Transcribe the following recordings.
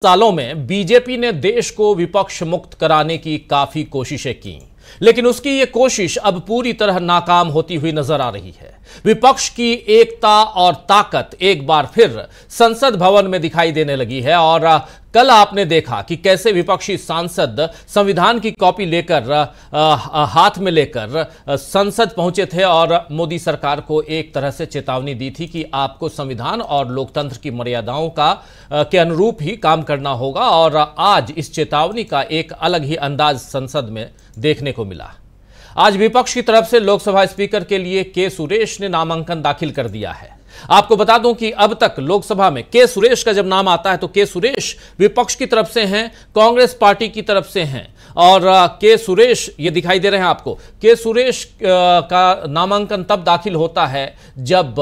सालों में बीजेपी ने देश को विपक्ष मुक्त कराने की काफी कोशिशें की, लेकिन उसकी ये कोशिश अब पूरी तरह नाकाम होती हुई नजर आ रही है। विपक्ष की एकता और ताकत एक बार फिर संसद भवन में दिखाई देने लगी है और कल आपने देखा कि कैसे विपक्षी सांसद संविधान की कॉपी लेकर हाथ में लेकर संसद पहुंचे थे और मोदी सरकार को एक तरह से चेतावनी दी थी कि आपको संविधान और लोकतंत्र की मर्यादाओं के अनुरूप ही काम करना होगा। और आज इस चेतावनी का एक अलग ही अंदाज संसद में देखने को मिला। आज विपक्ष की तरफ से लोकसभा स्पीकर के लिए के सुरेश ने नामांकन दाखिल कर दिया है। आपको बता दूं कि अब तक लोकसभा में के सुरेश का जब नाम आता है तो के सुरेश विपक्ष की तरफ से हैं, कांग्रेस पार्टी की तरफ से हैं। और के सुरेश ये दिखाई दे रहे हैं आपको, के सुरेश का नामांकन तब दाखिल होता है जब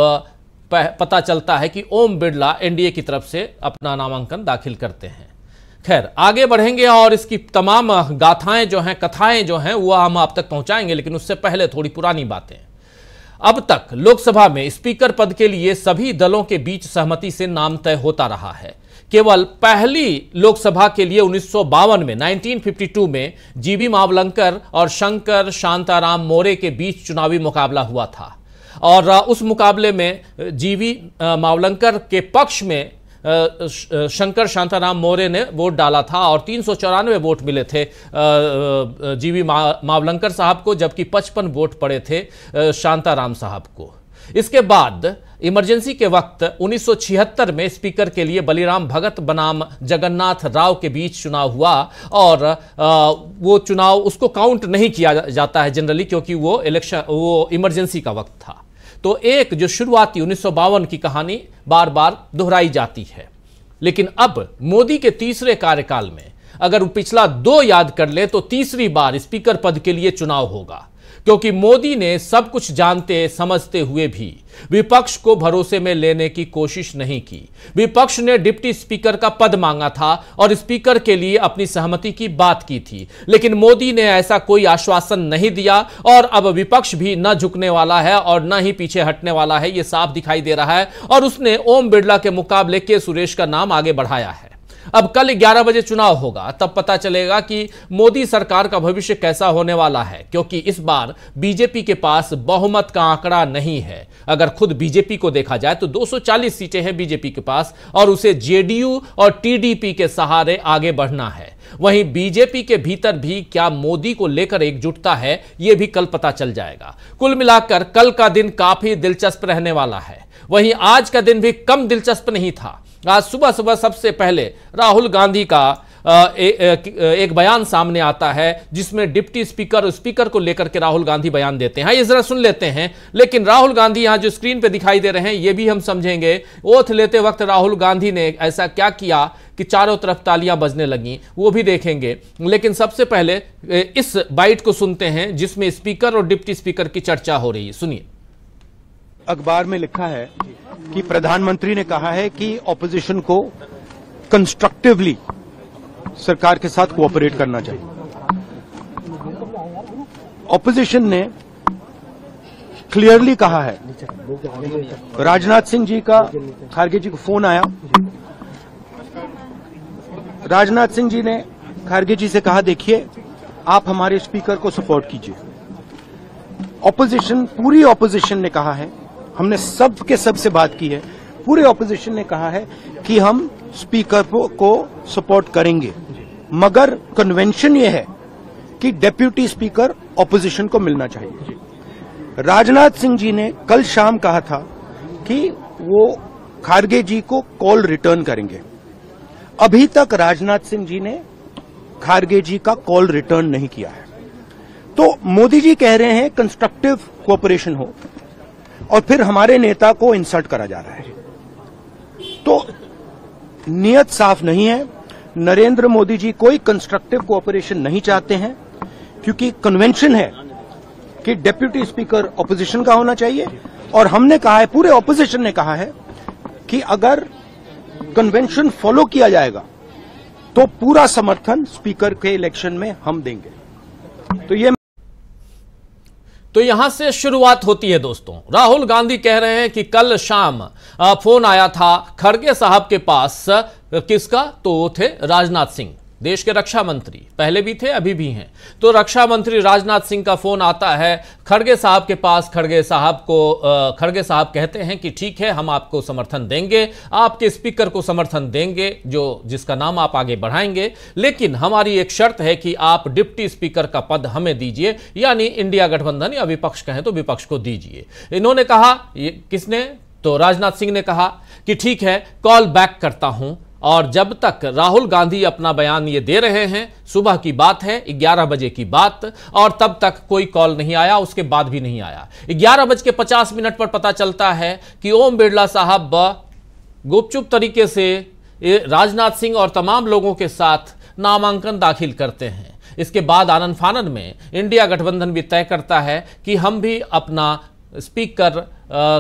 पता चलता है कि ओम बिरला एनडीए की तरफ से अपना नामांकन दाखिल करते हैं। खैर, आगे बढ़ेंगे और इसकी तमाम गाथाएं जो हैं, कथाएं जो हैं, वो हम आप तक पहुंचाएंगे, लेकिन उससे पहले थोड़ी पुरानी बातें। अब तक लोकसभा में स्पीकर पद के लिए सभी दलों के बीच सहमति से नाम तय होता रहा है। केवल पहली लोकसभा के लिए 1952 में 1952 में जीवी मावलंकर और शंकर शांताराम मोरे के बीच चुनावी मुकाबला हुआ था और उस मुकाबले में जीवी मावलंकर के पक्ष में शंकर शांताराम मोरे ने वोट डाला था और 394 वोट मिले थे जीवी मावलंकर साहब को, जबकि 55 वोट पड़े थे शांताराम साहब को। इसके बाद इमरजेंसी के वक्त 1976 में स्पीकर के लिए बलिराम भगत बनाम जगन्नाथ राव के बीच चुनाव हुआ और वो चुनाव उसको काउंट नहीं किया जाता है जनरली, क्योंकि वो इमरजेंसी का वक्त था। तो एक जो शुरुआती 1952 की कहानी बार बार दोहराई जाती है। लेकिन अब मोदी के तीसरे कार्यकाल में अगर पिछला 2 याद कर ले तो तीसरी बार स्पीकर पद के लिए चुनाव होगा, क्योंकि मोदी ने सब कुछ जानते समझते हुए भी विपक्ष को भरोसे में लेने की कोशिश नहीं की। विपक्ष ने डिप्टी स्पीकर का पद मांगा था और स्पीकर के लिए अपनी सहमति की बात की थी, लेकिन मोदी ने ऐसा कोई आश्वासन नहीं दिया और अब विपक्ष भी न झुकने वाला है और न ही पीछे हटने वाला है, यह साफ दिखाई दे रहा है। और उसने ओम बिरला के मुकाबले के सुरेश का नाम आगे बढ़ाया है। अब कल 11 बजे चुनाव होगा, तब पता चलेगा कि मोदी सरकार का भविष्य कैसा होने वाला है, क्योंकि इस बार बीजेपी के पास बहुमत का आंकड़ा नहीं है। अगर खुद बीजेपी को देखा जाए तो 240 सीटें हैं बीजेपी के पास और उसे जेडीयू और टीडीपी के सहारे आगे बढ़ना है। वहीं बीजेपी के भीतर भी क्या मोदी को लेकर एकजुटता है, यह भी कल पता चल जाएगा। कुल मिलाकर कल का दिन काफी दिलचस्प रहने वाला है। वहीं आज का दिन भी कम दिलचस्प नहीं था। आज सुबह सुबह सबसे पहले राहुल गांधी का एक बयान सामने आता है, जिसमें डिप्टी स्पीकर और स्पीकर को लेकर के राहुल गांधी बयान देते हैं। ये जरा सुन लेते हैं। लेकिन राहुल गांधी यहां जो स्क्रीन पे दिखाई दे रहे हैं, ये भी हम समझेंगे। ओथ लेते वक्त राहुल गांधी ने ऐसा क्या किया कि चारों तरफ तालियां बजने लगी, वो भी देखेंगे। लेकिन सबसे पहले इस बाइट को सुनते हैं जिसमें स्पीकर और डिप्टी स्पीकर की चर्चा हो रही है। सुनिए। अखबार में लिखा है कि प्रधानमंत्री ने कहा है कि ऑपोजिशन को कंस्ट्रक्टिवली सरकार के साथ कोऑपरेट करना चाहिए। ऑपोजिशन ने क्लियरली कहा है, राजनाथ सिंह जी का खारगे जी को फोन आया, राजनाथ सिंह जी ने खारगे जी से कहा, देखिए आप हमारे स्पीकर को सपोर्ट कीजिए। ऑपोजिशन, पूरी ऑपोजिशन ने कहा है, हमने सब के सब से बात की है, पूरे ऑपोजिशन ने कहा है कि हम स्पीकर को सपोर्ट करेंगे, मगर कन्वेंशन ये है कि डेप्यूटी स्पीकर ऑपोजिशन को मिलना चाहिए। राजनाथ सिंह जी ने कल शाम कहा था कि वो खारगे जी को कॉल रिटर्न करेंगे। अभी तक राजनाथ सिंह जी ने खारगे जी का कॉल रिटर्न नहीं किया है। तो मोदी जी कह रहे हैं कंस्ट्रक्टिव कोऑपरेशन हो और फिर हमारे नेता को इंसल्ट करा जा रहा है। तो नियत साफ नहीं है। नरेंद्र मोदी जी कोई कंस्ट्रक्टिव कोऑपरेशन नहीं चाहते हैं, क्योंकि कन्वेंशन है कि डेप्यूटी स्पीकर ऑपोजिशन का होना चाहिए। और हमने कहा है, पूरे ऑपोजिशन ने कहा है कि अगर कन्वेंशन फॉलो किया जाएगा तो पूरा समर्थन स्पीकर के इलेक्शन में हम देंगे। तो यहां से शुरुआत होती है दोस्तों। राहुल गांधी कह रहे हैं कि कल शाम फोन आया था खड़गे साहब के पास, किसका? तो वो थे राजनाथ सिंह, देश के रक्षा मंत्री, पहले भी थे अभी भी हैं। तो रक्षा मंत्री राजनाथ सिंह का फोन आता है खड़गे साहब के पास। खड़गे साहब कहते हैं कि ठीक है, हम आपको समर्थन देंगे, आपके स्पीकर को समर्थन देंगे जिसका नाम आप आगे बढ़ाएंगे, लेकिन हमारी एक शर्त है कि आप डिप्टी स्पीकर का पद हमें दीजिए, यानी इंडिया गठबंधन या विपक्ष कहें तो विपक्ष को दीजिए। इन्होंने कहा, किसने? तो राजनाथ सिंह ने कहा कि ठीक है, कॉल बैक करता हूं। और जब तक राहुल गांधी अपना बयान ये दे रहे हैं, सुबह की बात है, 11 बजे की बात, और तब तक कोई कॉल नहीं आया, उसके बाद भी नहीं आया। 11:50 पर पता चलता है कि ओम बिरला साहब गुपचुप तरीके से राजनाथ सिंह और तमाम लोगों के साथ नामांकन दाखिल करते हैं। इसके बाद आनन फानन में इंडिया गठबंधन भी तय करता है कि हम भी अपना स्पीकर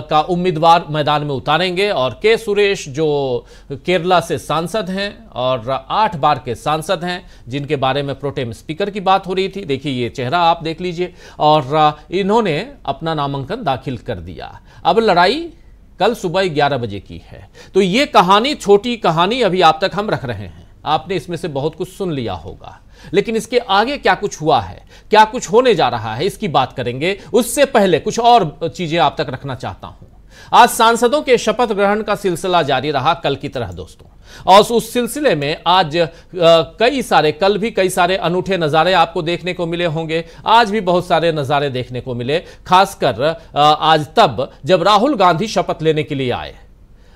का उम्मीदवार मैदान में उतारेंगे। और के सुरेश जो केरला से सांसद हैं और 8 बार के सांसद हैं, जिनके बारे में प्रोटेम स्पीकर की बात हो रही थी, देखिए ये चेहरा आप देख लीजिए, और इन्होंने अपना नामांकन दाखिल कर दिया। अब लड़ाई कल सुबह 11 बजे की है। तो ये कहानी, छोटी कहानी अभी आप तक हम रख रहे हैं, आपने इसमें से बहुत कुछ सुन लिया होगा, लेकिन इसके आगे क्या कुछ हुआ है, क्या कुछ होने जा रहा है, इसकी बात करेंगे। उससे पहले कुछ और चीजें आप तक रखना चाहता हूं। आज सांसदों के शपथ ग्रहण का सिलसिला जारी रहा कल की तरह दोस्तों, और उस सिलसिले में आज कल भी कई सारे अनूठे नज़ारे आपको देखने को मिले होंगे। आज भी बहुत सारे नज़ारे देखने को मिले, खासकर आज तब जब राहुल गांधी शपथ लेने के लिए आए।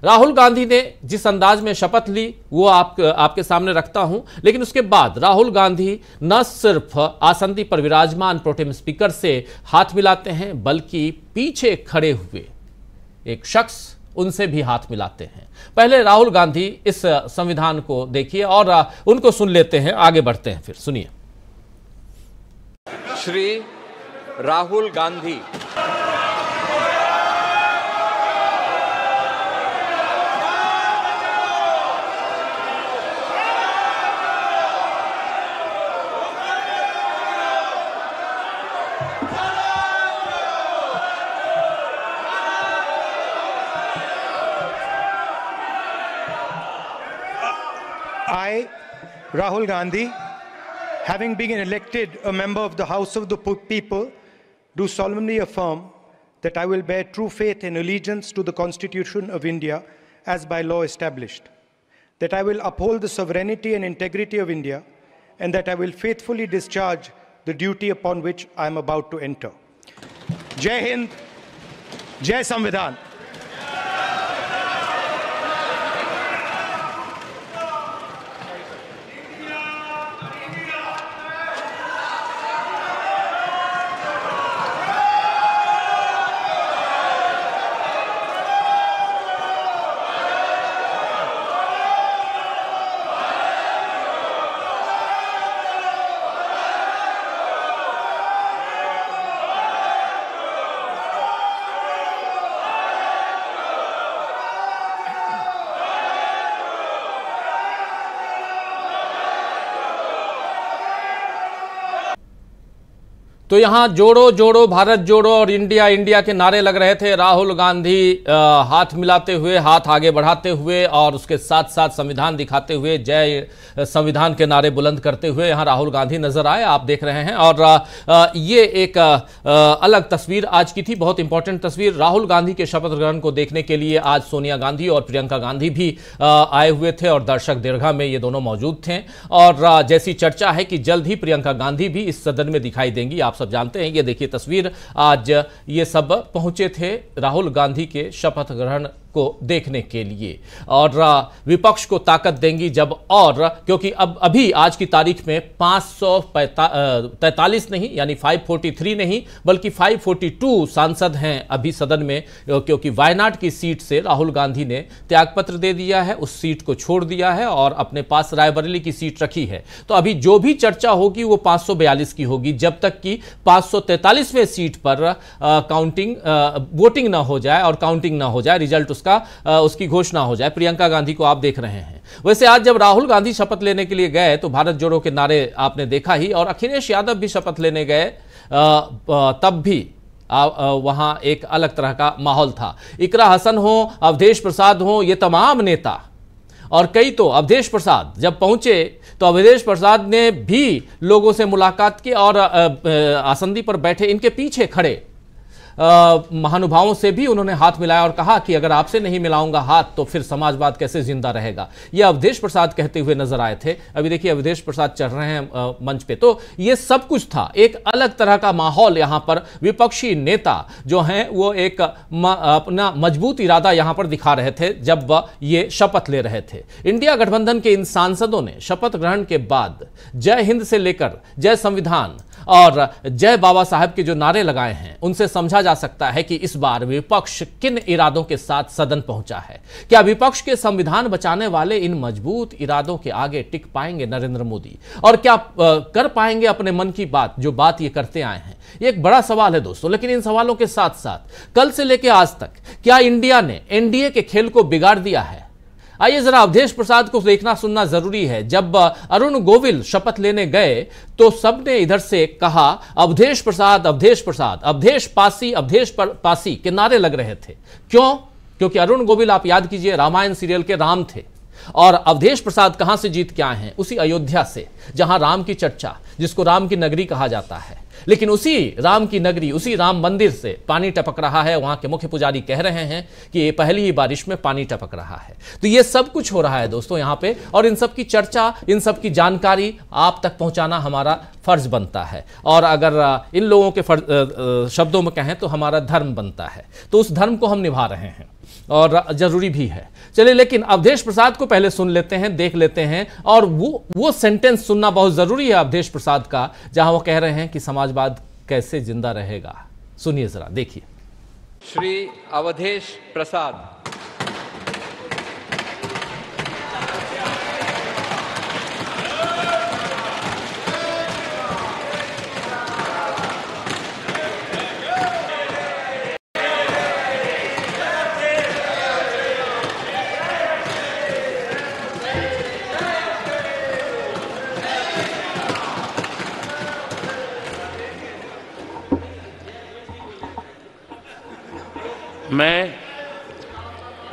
राहुल गांधी ने जिस अंदाज में शपथ ली वो आपके सामने रखता हूं, लेकिन उसके बाद राहुल गांधी न सिर्फ आसंदी पर विराजमान प्रोटेम स्पीकर से हाथ मिलाते हैं, बल्कि पीछे खड़े हुए एक शख्स उनसे भी हाथ मिलाते हैं। पहले राहुल गांधी इस संविधान को देखिए और उनको सुन लेते हैं, आगे बढ़ते हैं, फिर सुनिए। Shri Rahul Gandhi I, Rahul Gandhi, having been elected a member of the House of the People, do solemnly affirm that I will bear true faith and allegiance to the Constitution of India as by law established, that I will uphold the sovereignty and integrity of India, and that I will faithfully discharge the duty upon which I am about to enter. Jai Hind, Jai Samvidhan. तो यहां जोड़ो जोड़ो भारत जोड़ो और India India के नारे लग रहे थे। राहुल गांधी हाथ मिलाते हुए, हाथ आगे बढ़ाते हुए और उसके साथ साथ संविधान दिखाते हुए, जय संविधान के नारे बुलंद करते हुए यहां राहुल गांधी नजर आए, आप देख रहे हैं। और ये एक अलग तस्वीर आज की थी, बहुत इंपॉर्टेंट तस्वीर। राहुल गांधी के शपथ ग्रहण को देखने के लिए आज सोनिया गांधी और प्रियंका गांधी भी आए हुए थे और दर्शक दीर्घा में ये दोनों मौजूद थे। और जैसी चर्चा है कि जल्द ही प्रियंका गांधी भी इस सदन में दिखाई देंगी, आप सब जानते हैं। ये देखिए तस्वीर, आज ये सब पहुंचे थे राहुल गांधी के शपथ ग्रहण को देखने के लिए और विपक्ष को ताकत देंगी जब, और क्योंकि अब अभी आज की तारीख में 543 नहीं यानी 543 नहीं बल्कि 542 सांसद हैं अभी सदन में, क्योंकि वायनाड की सीट से राहुल गांधी ने त्यागपत्र दे दिया है, उस सीट को छोड़ दिया है और अपने पास रायबरेली की सीट रखी है। तो अभी जो भी चर्चा होगी वो 542 की होगी, जब तक कि 543वें सीट पर वोटिंग ना हो जाए और काउंटिंग ना हो जाए, रिजल्ट उसकी घोषणा हो जाए। प्रियंका गांधी को आप देख रहे हैं। वैसे आज जब राहुल गांधी शपथ लेने के लिए गए तो भारत जोड़ो के नारे आपने देखा ही, और अखिलेश यादव भी शपथ लेने गए तब भी वहां एक अलग तरह का माहौल था। इकरा हसन हो, अवधेश प्रसाद हो, ये तमाम नेता और कई तो अवधेश प्रसाद जब पहुंचे तो अवधेश प्रसाद ने भी लोगों से मुलाकात की और आसंदी पर बैठे इनके पीछे खड़े महानुभावों से भी उन्होंने हाथ मिलाया और कहा कि अगर आपसे नहीं मिलाऊंगा हाथ तो फिर समाजवाद कैसे जिंदा रहेगा। यह अवधेश प्रसाद कहते हुए नजर आए थे। अभी देखिए अवधेश प्रसाद चढ़ रहे हैं मंच पे। तो ये सब कुछ था, एक अलग तरह का माहौल यहां पर। विपक्षी नेता जो हैं वो एक अपना मजबूत इरादा यहां पर दिखा रहे थे जब ये शपथ ले रहे थे। इंडिया गठबंधन के इन सांसदों ने शपथ ग्रहण के बाद जय हिंद से लेकर जय संविधान और जय बाबा साहब के जो नारे लगाए हैं उनसे समझा जा सकता है कि इस बार विपक्ष किन इरादों के साथ सदन पहुंचा है। क्या विपक्ष के संविधान बचाने वाले इन मजबूत इरादों के आगे टिक पाएंगे नरेंद्र मोदी, और क्या कर पाएंगे अपने मन की बात, जो बात ये करते आए हैं? ये एक बड़ा सवाल है दोस्तों। लेकिन इन सवालों के साथ साथ कल से लेकर आज तक क्या इंडिया ने एनडीए के खेल को बिगाड़ दिया है? आइए जरा अवधेश प्रसाद को देखना सुनना जरूरी है। जब अरुण गोविल शपथ लेने गए तो सबने इधर से कहा अवधेश प्रसाद, अवधेश प्रसाद, अवधेश पासी के नारे लग रहे थे। क्यों? क्योंकि अरुण गोविल आप याद कीजिए रामायण सीरियल के राम थे और अवधेश प्रसाद कहां से जीत के आए हैं? उसी अयोध्या से, जहां राम की चर्चा, जिसको राम की नगरी कहा जाता है। लेकिन उसी राम की नगरी, उसी राम मंदिर से पानी टपक रहा है। वहां के मुख्य पुजारी कह रहे हैं कि ये पहली ही बारिश में पानी टपक रहा है। तो ये सब कुछ हो रहा है दोस्तों यहां पे, और इन सब की चर्चा, इन सब की जानकारी आप तक पहुंचाना हमारा फर्ज बनता है। और अगर इन लोगों के शब्दों में कहें तो हमारा धर्म बनता है। तो उस धर्म को हम निभा रहे हैं और जरूरी भी है। चलिए, लेकिन अवधेश प्रसाद को पहले सुन लेते हैं, देख लेते हैं। और वो सेंटेंस सुनना बहुत जरूरी है अवधेश प्रसाद का, जहां वो कह रहे हैं कि समाजवाद कैसे जिंदा रहेगा। सुनिए जरा, देखिए। श्री अवधेश प्रसाद। मैं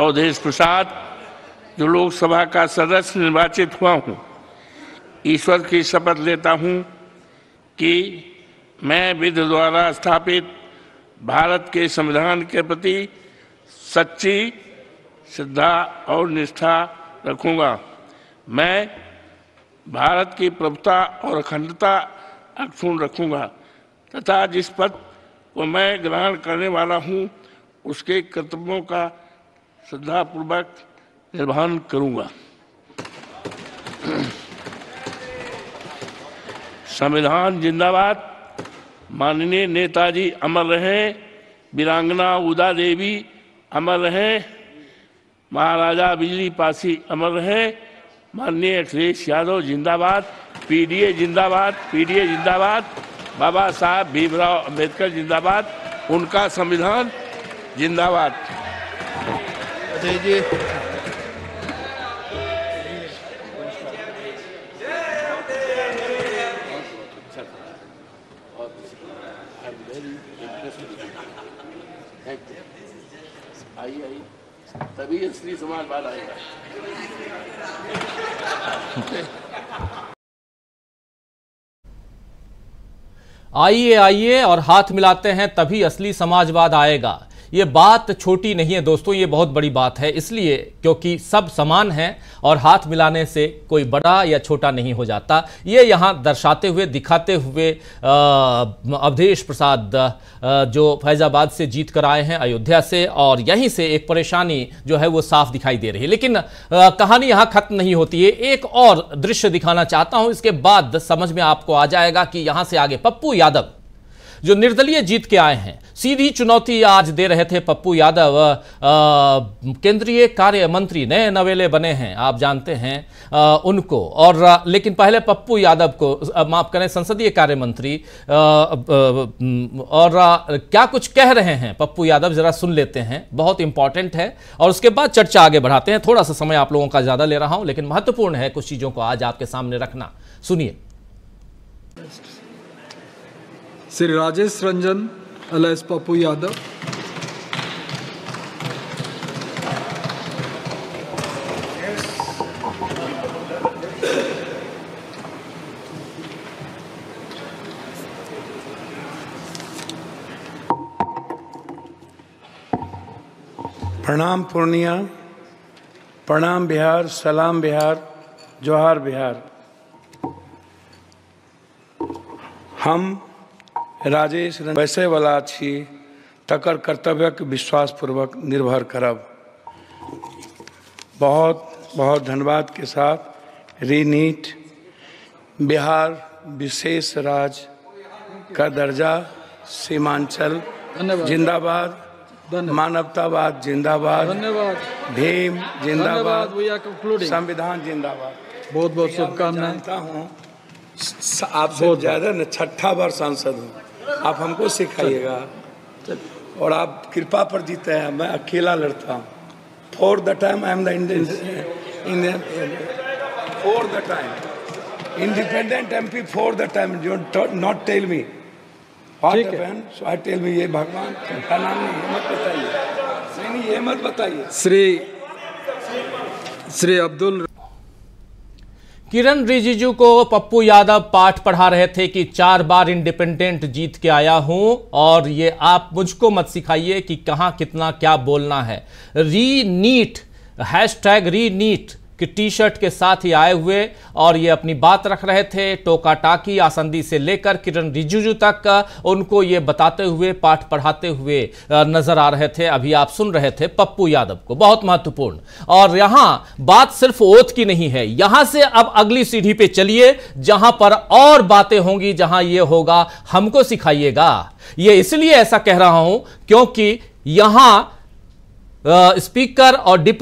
अवधेश प्रसाद, जो लोकसभा का सदस्य निर्वाचित हुआ हूं, ईश्वर की शपथ लेता हूं कि मैं विधि द्वारा स्थापित भारत के संविधान के प्रति सच्ची श्रद्धा और निष्ठा रखूंगा। मैं भारत की प्रभुता और अखंडता अक्षुण्ण रखूंगा तथा जिस पद को मैं ग्रहण करने वाला हूं उसके कर्तव्यों का श्रद्धापूर्वक निर्वहन करूंगा। संविधान जिंदाबाद। माननीय नेताजी अमर रहें। वीरांगना उदा देवी अमर रहें। महाराजा बिजली पासी अमर रहें। माननीय अखिलेश यादव जिंदाबाद। पीडीए जिंदाबाद। पीडीए जिंदाबाद। बाबा साहब भीमराव अंबेडकर जिंदाबाद। उनका संविधान जिंदाबाद। जी आइए, तभी असली समाजवाद आएगा। आइए आइए और हाथ मिलाते हैं तभी असली समाजवाद आएगा। ये बात छोटी नहीं है दोस्तों, ये बहुत बड़ी बात है। इसलिए क्योंकि सब समान हैं और हाथ मिलाने से कोई बड़ा या छोटा नहीं हो जाता। ये यहाँ दर्शाते हुए, दिखाते हुए अवधेश प्रसाद जो फैजाबाद से जीत कर आए हैं, अयोध्या से, और यहीं से एक परेशानी जो है वो साफ दिखाई दे रही है। लेकिन कहानी यहाँ खत्म नहीं होती है। एक और दृश्य दिखाना चाहता हूँ, इसके बाद समझ में आपको आ जाएगा कि यहाँ से आगे पप्पू यादव जो निर्दलीय जीत के आए हैं, सीधी चुनौती आज दे रहे थे पप्पू यादव। केंद्रीय कार्य मंत्री, नए नवेले बने हैं, आप जानते हैं उनको। और लेकिन पहले पप्पू यादव को माफ करें, संसदीय कार्य मंत्री, और क्या कुछ कह रहे हैं पप्पू यादव, जरा सुन लेते हैं। बहुत इंपॉर्टेंट है और उसके बाद चर्चा आगे बढ़ाते हैं। थोड़ा सा समय आप लोगों का ज्यादा ले रहा हूं, लेकिन महत्वपूर्ण है कुछ चीजों को आज आपके सामने रखना। सुनिए। श्री राजेश रंजन एलएस पप्पू यादव, प्रणाम पूर्णिया, प्रणाम बिहार, सलाम बिहार, जोहार बिहार। हम राजेश वैसे वाला छी तकर कर्तव्यक विश्वासपूर्वक निर्भर करब। बहुत बहुत धन्यवाद के साथ रीनीट बिहार विशेष राज्य का दर्जा, सीमांचल जिंदाबाद, मानवतावाद जिंदाबाद, भीम जिंदाबाद, संविधान जिंदाबाद। बहुत बहुत शुभकामनाएं। जानता हूँ आपसे ज्यादा न 6ठा बार सांसद हूँ, आप हमको सिखाइएगा और आप कृपा पर जीते हैं। मैं अकेला लड़ता हूँ। For the time I am the Indian for the time independent MP for the time. Not tell me so I tell me, ये भगवान का नाम नहीं, ये मत बताइए। नहीं, ये मत बताइए। श्री अब्दुल किरण रिजिजू को पप्पू यादव पाठ पढ़ा रहे थे कि 4 बार इंडिपेंडेंट जीत के आया हूं और ये आप मुझको मत सिखाइए कि कहां कितना क्या बोलना है। रीनीट #रीनीट की टी-शर्ट के साथ ही आए हुए और ये अपनी बात रख रहे थे। टोका टाकी आसंदी से लेकर किरण रिजिजू तक उनको ये बताते हुए, पाठ पढ़ाते हुए नजर आ रहे थे। अभी आप सुन रहे थे पप्पू यादव को, बहुत महत्वपूर्ण। और यहां बात सिर्फ ओथ की नहीं है, यहां से अब अगली सीढ़ी पे चलिए जहां पर और बातें होंगी, जहां ये होगा हमको सिखाइएगा। ये इसलिए ऐसा कह रहा हूं क्योंकि यहां स्पीकर और डिप्टी